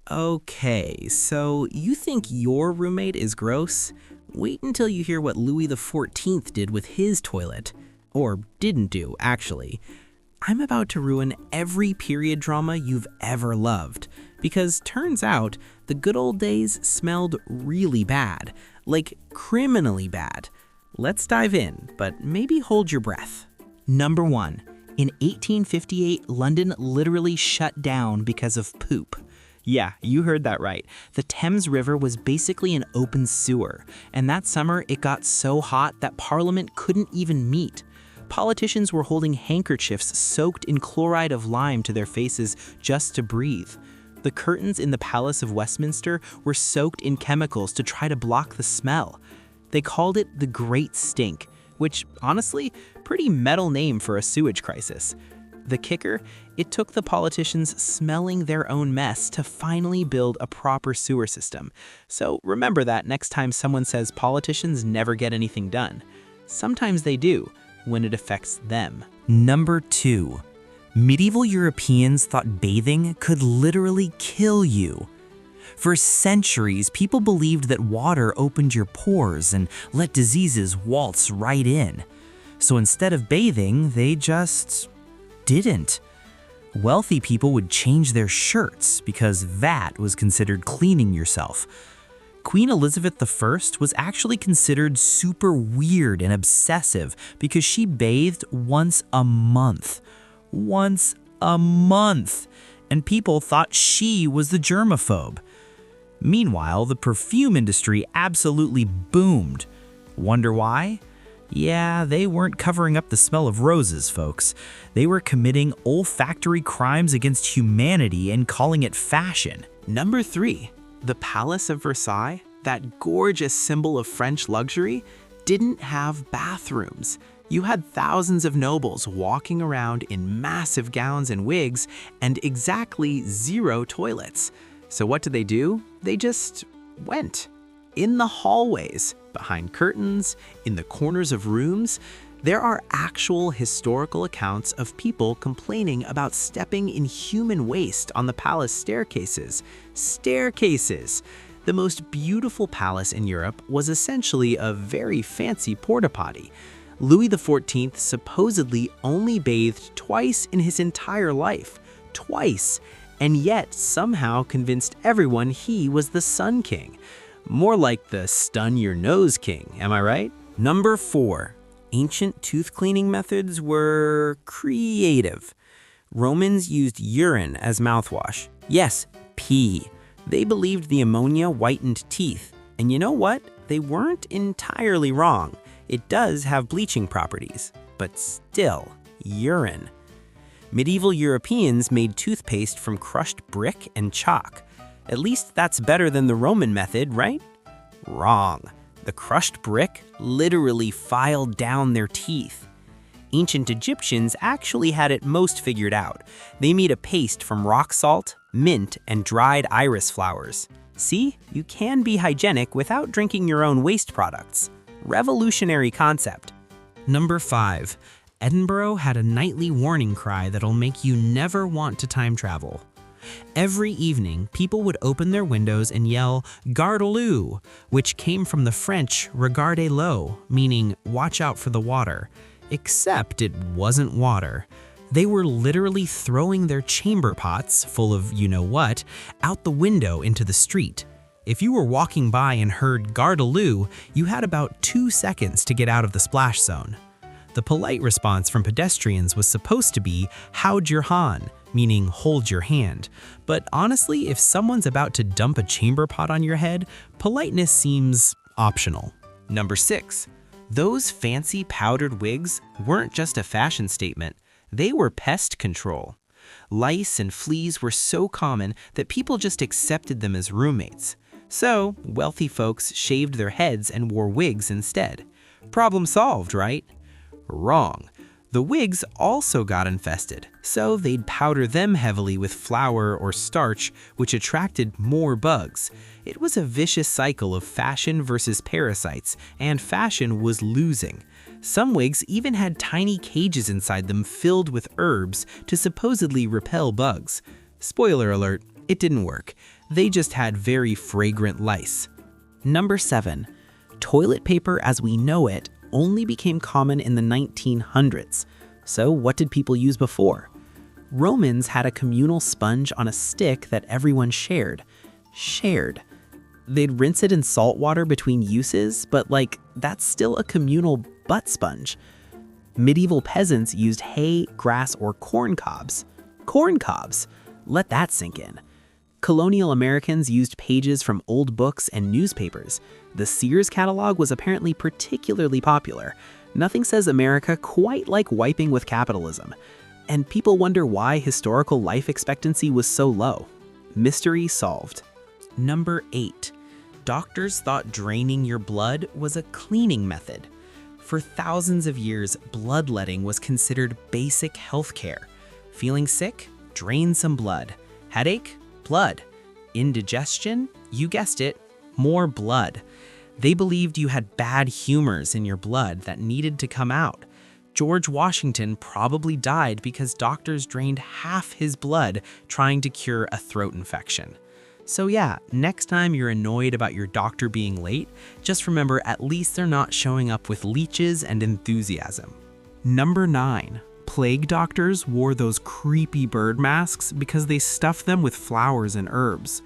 Okay, so you think your roommate is gross? Wait until you hear what Louis XIV did with his toilet. Or didn't do, actually. I'm about to ruin every period drama you've ever loved. Because turns out, the good old days smelled really bad. Like criminally bad. Let's dive in, but maybe hold your breath. Number 1. In 1858, London literally shut down because of poop. Yeah, you heard that right. The Thames River was basically an open sewer, and that summer it got so hot that Parliament couldn't even meet. Politicians were holding handkerchiefs soaked in chloride of lime to their faces just to breathe. The curtains in the Palace of Westminster were soaked in chemicals to try to block the smell. They called it the Great Stink, which, honestly, pretty metal name for a sewage crisis. The kicker? It took the politicians smelling their own mess to finally build a proper sewer system. So remember that next time someone says politicians never get anything done. Sometimes they do, when it affects them. Number 2. Medieval Europeans thought bathing could literally kill you. For centuries, people believed that water opened your pores and let diseases waltz right in. So instead of bathing, they just didn't. Wealthy people would change their shirts because that was considered cleaning yourself. Queen Elizabeth I was actually considered super weird and obsessive because she bathed once a month. Once a month! And people thought she was the germaphobe. Meanwhile, the perfume industry absolutely boomed. Wonder why? Yeah, they weren't covering up the smell of roses, folks. They were committing olfactory crimes against humanity and calling it fashion. Number 3. The Palace of Versailles, that gorgeous symbol of French luxury, didn't have bathrooms. You had thousands of nobles walking around in massive gowns and wigs and exactly 0 toilets. So what did they do? They just went. In the hallways, behind curtains, in the corners of rooms, there are actual historical accounts of people complaining about stepping in human waste on the palace staircases. Staircases! The most beautiful palace in Europe was essentially a very fancy porta potty. Louis XIV supposedly only bathed twice in his entire life. Twice! And yet somehow convinced everyone he was the Sun King. More like the stun your nose king, am I right? Number 4. Ancient tooth cleaning methods were creative. Romans used urine as mouthwash. Yes, pee. They believed the ammonia whitened teeth. And you know what? They weren't entirely wrong. It does have bleaching properties. But still, urine. Medieval Europeans made toothpaste from crushed brick and chalk. At least that's better than the Roman method, right? Wrong. The crushed brick literally filed down their teeth. Ancient Egyptians actually had it most figured out. They made a paste from rock salt, mint, and dried iris flowers. See, you can be hygienic without drinking your own waste products. Revolutionary concept. Number 5. Edinburgh had a nightly warning cry that'll make you never want to time travel. Every evening, people would open their windows and yell, "Garde-à-l'eau," which came from the French "regarde-l'eau," meaning watch out for the water. Except it wasn't water. They were literally throwing their chamber pots, full of you-know-what, out the window into the street. If you were walking by and heard "Garde-à-l'eau," you had about 2 seconds to get out of the splash zone. The polite response from pedestrians was supposed to be "Houd your hand," meaning hold your hand. But honestly, if someone's about to dump a chamber pot on your head, politeness seems optional. Number 6. Those fancy powdered wigs weren't just a fashion statement. They were pest control. Lice and fleas were so common that people just accepted them as roommates. So, wealthy folks shaved their heads and wore wigs instead. Problem solved, right? Wrong. The wigs also got infested, so they'd powder them heavily with flour or starch, which attracted more bugs. It was a vicious cycle of fashion versus parasites, and fashion was losing. Some wigs even had tiny cages inside them filled with herbs to supposedly repel bugs. Spoiler alert, it didn't work. They just had very fragrant lice. Number 7. Toilet paper as we know it only became common in the 1900s. So what did people use before? Romans had a communal sponge on a stick that everyone shared. They'd rinse it in salt water between uses, but that's still a communal butt sponge. Medieval peasants used hay, grass, or corn cobs. Corn cobs! Let that sink in. Colonial Americans used pages from old books and newspapers. The Sears catalog was apparently particularly popular. Nothing says America quite like wiping with capitalism. And people wonder why historical life expectancy was so low. Mystery solved. Number 8. Doctors thought draining your blood was a cleaning method. For thousands of years, bloodletting was considered basic health care. Feeling sick? Drain some blood. Headache? Blood. Indigestion? You guessed it, more blood. They believed you had bad humors in your blood that needed to come out. George Washington probably died because doctors drained half his blood trying to cure a throat infection. So yeah, next time you're annoyed about your doctor being late, just remember at least they're not showing up with leeches and enthusiasm. Number 9. Plague doctors wore those creepy bird masks because they stuffed them with flowers and herbs.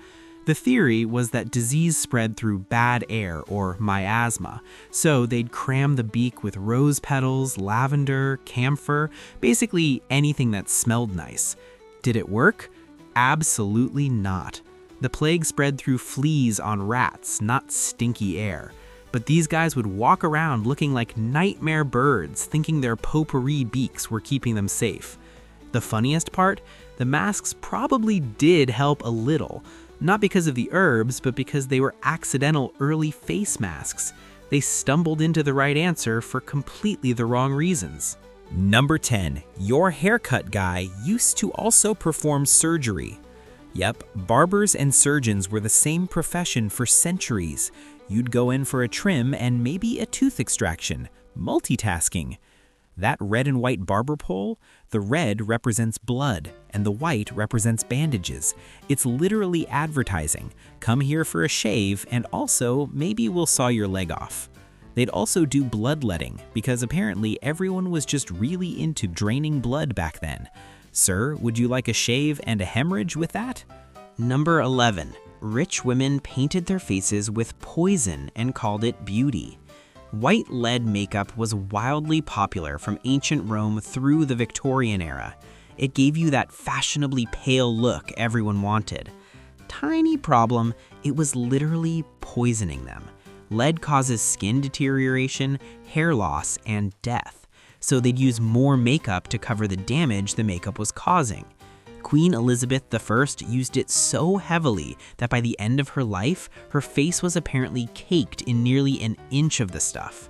The theory was that disease spread through bad air, or miasma, so they'd cram the beak with rose petals, lavender, camphor, basically anything that smelled nice. Did it work? Absolutely not. The plague spread through fleas on rats, not stinky air. But these guys would walk around looking like nightmare birds, thinking their potpourri beaks were keeping them safe. The funniest part? The masks probably did help a little, not because of the herbs, but because they were accidental early face masks. They stumbled into the right answer for completely the wrong reasons. Number 10. Your haircut guy used to also perform surgery. Yep, barbers and surgeons were the same profession for centuries. You'd go in for a trim and maybe a tooth extraction. Multitasking. That red and white barber pole? The red represents blood, and the white represents bandages. It's literally advertising. Come here for a shave, and also, maybe we'll saw your leg off. They'd also do bloodletting, because apparently everyone was just really into draining blood back then. Sir, would you like a shave and a hemorrhage with that? Number 11. Rich women painted their faces with poison and called it beauty. White lead makeup was wildly popular from ancient Rome through the Victorian era. It gave you that fashionably pale look everyone wanted. Tiny problem, it was literally poisoning them. Lead causes skin deterioration, hair loss, and death. So they'd use more makeup to cover the damage the makeup was causing. Queen Elizabeth I used it so heavily that by the end of her life, her face was apparently caked in nearly an inch of the stuff.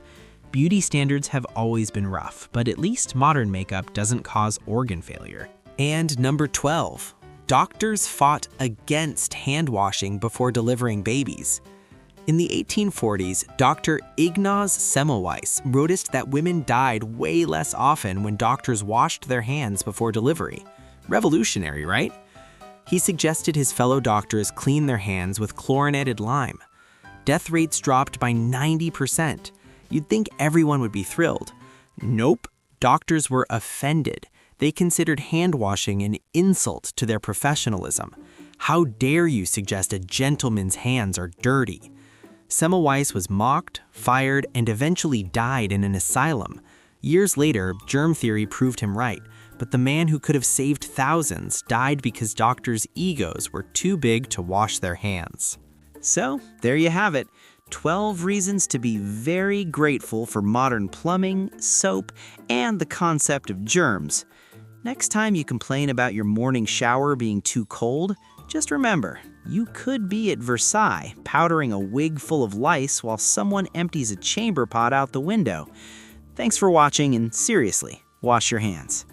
Beauty standards have always been rough, but at least modern makeup doesn't cause organ failure. And number 12. Doctors fought against hand washing before delivering babies. In the 1840s, Dr. Ignaz Semmelweis noticed that women died way less often when doctors washed their hands before delivery. Revolutionary, right? He suggested his fellow doctors clean their hands with chlorinated lime. Death rates dropped by 90%. You'd think everyone would be thrilled. Nope, doctors were offended. They considered hand washing an insult to their professionalism. How dare you suggest a gentleman's hands are dirty? Semmelweis was mocked, fired, and eventually died in an asylum. Years later, germ theory proved him right, but the man who could have saved thousands died because doctors' egos were too big to wash their hands. So, there you have it. 12 reasons to be very grateful for modern plumbing, soap, and the concept of germs. Next time you complain about your morning shower being too cold, just remember, you could be at Versailles powdering a wig full of lice while someone empties a chamber pot out the window. Thanks for watching, and seriously, wash your hands.